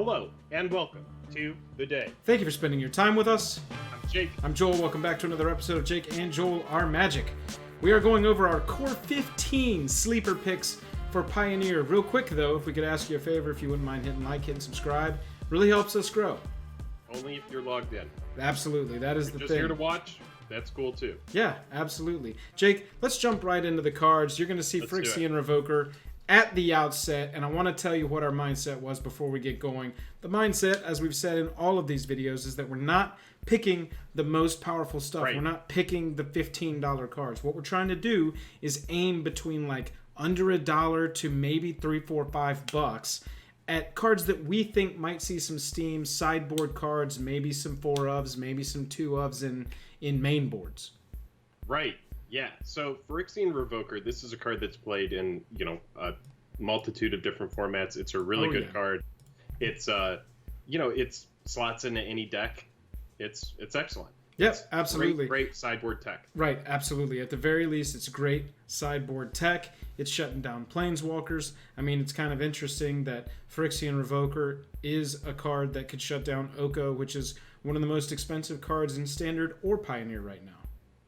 Hello, and welcome to The Day. Thank you for spending your time with us. I'm Jake. I'm Joel. Welcome back to another episode of Jake and Joel Are Magic. We are going over our Core 15 sleeper picks for Pioneer. Real quick, though, if we could ask you a favor, if you wouldn't mind hitting like, hitting subscribe. Really helps us grow. Only if you're logged in. Absolutely. That is If the you're thing. just here to watch, that's cool too. Yeah, absolutely. Jake, let's jump right into the cards. You're going to see Let's do Phyrexian Revoker at the outset, and I want to tell you what our mindset was before we get going. The mindset, as we've said in all of these videos, is that we're not picking the most powerful stuff. Right. We're not picking the $15 cards. What we're trying to do is aim between like under $1 to maybe $3, $4, $5 at cards that we think might see some steam, sideboard cards, maybe some 4-ofs, maybe some 2-ofs in main boards. Right. Yeah. So Phyrexian Revoker, this is a card that's played in, a multitude of different formats. It's a really good card. It's it's slots into any deck. It's excellent. Yep, It's absolutely. Great sideboard tech. Right, absolutely. At the very least, it's great sideboard tech. It's shutting down planeswalkers. I mean, it's kind of interesting that Phyrexian Revoker is a card that could shut down Oko, which is one of the most expensive cards in Standard or Pioneer right now.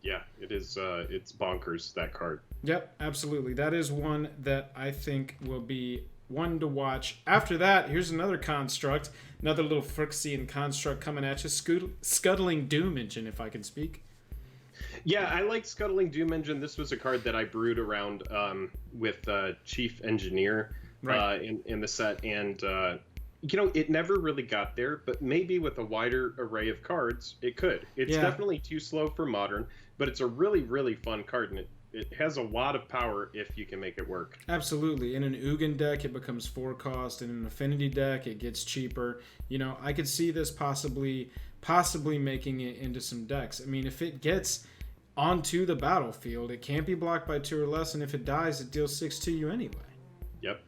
Yeah, it is. It's bonkers, that card. Yep, absolutely. That is one that I think will be one to watch. After that, here's another construct, another little Phyrexian construct coming at you, Scuttling Doom Engine, if I can speak. Yeah, I like Scuttling Doom Engine. This was a card that I brewed around with Chief Engineer in the set, and it never really got there, but maybe with a wider array of cards, it could. It's definitely too slow for Modern, but it's a really, really fun card, and it has a lot of power if you can make it work. Absolutely. In an Ugin deck, it becomes 4 cost. In an Affinity deck, it gets cheaper. I could see this possibly making it into some decks. I mean, if it gets onto the battlefield, it can't be blocked by 2 or less, and if it dies, it deals 6 to you anyway. Yep.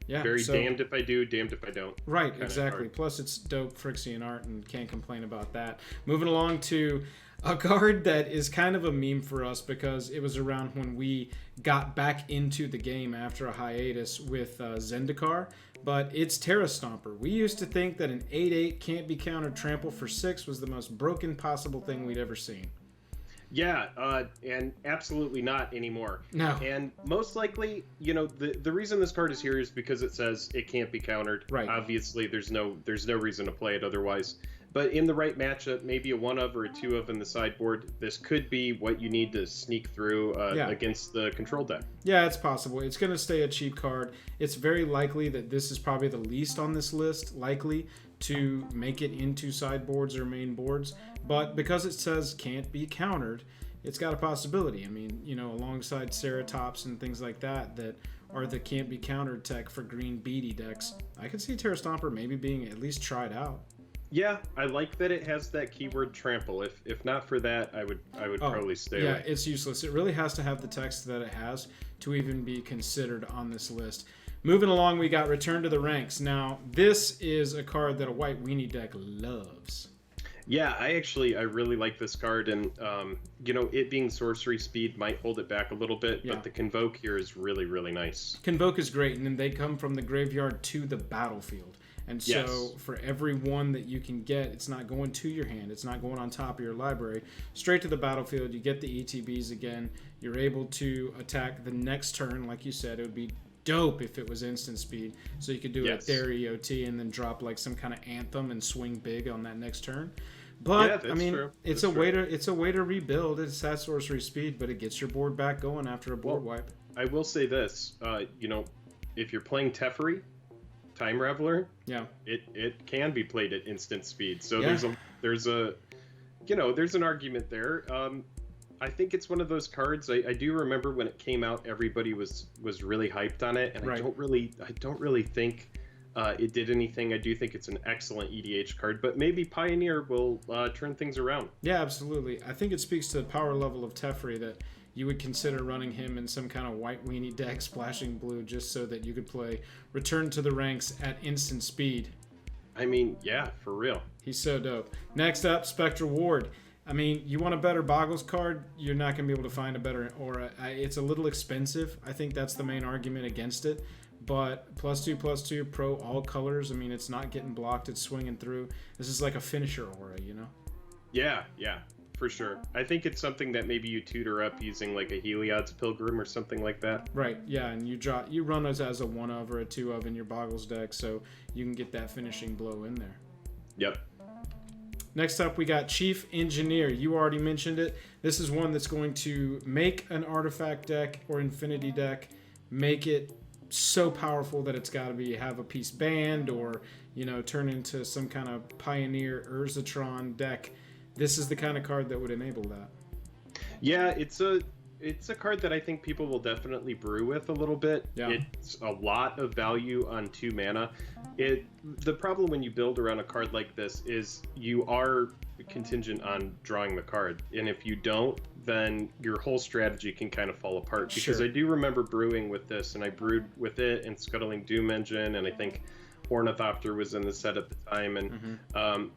Yeah, Very damned if I do, damned if I don't. Right, exactly. Plus, it's dope Phyrexian art, and can't complain about that. Moving along to a card that is kind of a meme for us because it was around when we got back into the game after a hiatus with Zendikar, but it's Terra Stomper. We used to think that an 8/8 can't be countered trample for 6 was the most broken possible thing we'd ever seen. Yeah, and absolutely not anymore. No. And most likely, the reason this card is here is because it says it can't be countered. Right. Obviously, there's no reason to play it otherwise. But in the right matchup, maybe a 1-of or a 2-of in the sideboard, this could be what you need to sneak through against the control deck. Yeah, it's possible. It's going to stay a cheap card. It's very likely that this is probably the least on this list, likely to make it into sideboards or main boards. But because it says can't be countered, it's got a possibility. I mean, alongside Ceratops and things like that are the can't be countered tech for green beady decks, I could see Terra Stomper maybe being at least tried out. Yeah, I like that it has that keyword trample. If not for that, I would probably stay away. Yeah, it's useless. It really has to have the text that it has to even be considered on this list. Moving along, we got Return to the Ranks. Now, this is a card that a white weenie deck loves. Yeah, I really like this card, and it being sorcery speed might hold it back a little bit, but the Convoke here is really, really nice. Convoke is great, and then they come from the graveyard to the battlefield. And so for every one that you can get, it's not going to your hand. It's not going on top of your library. Straight to the battlefield, you get the ETBs again. You're able to attack the next turn. Like you said, it would be dope if it was instant speed. So you could do a Their EOT and then drop like some kind of Anthem and swing big on that next turn. But I mean, it's a way to rebuild. It's that sorcery speed, but it gets your board back going after a board wipe. I will say this, if you're playing Teferi, Time Raveler, it can be played at instant speed. So there's an argument there. I think it's one of those cards. I do remember when it came out, everybody was really hyped on it, and I don't really think it did anything. I do think it's an excellent EDH card, but maybe Pioneer will turn things around. Yeah, absolutely. I think it speaks to the power level of Teferi that you would consider running him in some kind of white weenie deck splashing blue just so that you could play Return to the Ranks at instant speed. I mean, yeah, for real. He's so dope. Next up, Spectral Ward. I mean, you want a better Boggles card, you're not going to be able to find a better Aura. It's a little expensive. I think that's the main argument against it. But +2/+2, pro all colors. I mean, it's not getting blocked. It's swinging through. This is like a finisher Aura, you know? Yeah, for sure. I think it's something that maybe you tutor up using like a Heliod's Pilgrim or something like that. Right, yeah, and you run us as a 1-of or a 2-of in your Boggles deck, so you can get that finishing blow in there. Yep. Next up, we got Chief Engineer. You already mentioned it. This is one that's going to make an artifact deck or infinity deck, make it so powerful that it's got to have a piece banned or, you know, turn into some kind of Pioneer Urzatron deck. This is the kind of card that would enable that. Yeah, it's a card that I think people will definitely brew with a little bit. Yeah. It's a lot of value on 2 mana. The problem when you build around a card like this is you are contingent on drawing the card, and if you don't, then your whole strategy can kind of fall apart. Because Sure. I do remember brewing with this, and I brewed with it and Scuttling Doom Engine, and I think Ornithopter was in the set at the time, and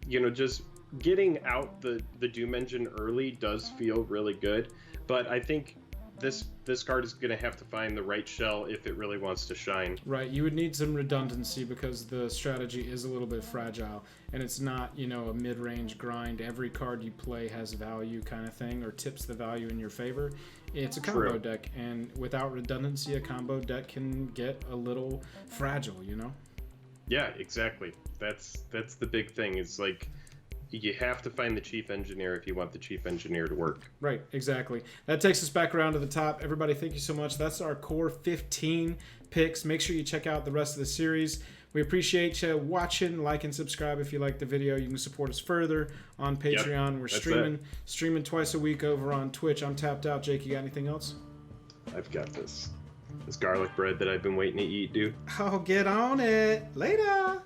you know, just getting out the Doom Engine early does feel really good, but I think this card is going to have to find the right shell if it really wants to shine. Right, you would need some redundancy because the strategy is a little bit fragile, and it's not, you know, a mid-range grind. Every card you play has value kind of thing, or tips the value in your favor. It's a combo deck, and without redundancy, a combo deck can get a little fragile, you know? Yeah, exactly. That's the big thing. Is like, you have to find the Chief Engineer if you want the Chief Engineer to work. Right, exactly. That takes us back around to the top. Everybody, thank you so much. That's our core 15 picks. Make sure you check out the rest of the series. We appreciate you watching. Like and subscribe if you like the video. You can support us further on Patreon. Yep, We're streaming twice a week over on Twitch. I'm tapped out. Jake, you got anything else? I've got this garlic bread that I've been waiting to eat, dude. Oh, get on it. Later.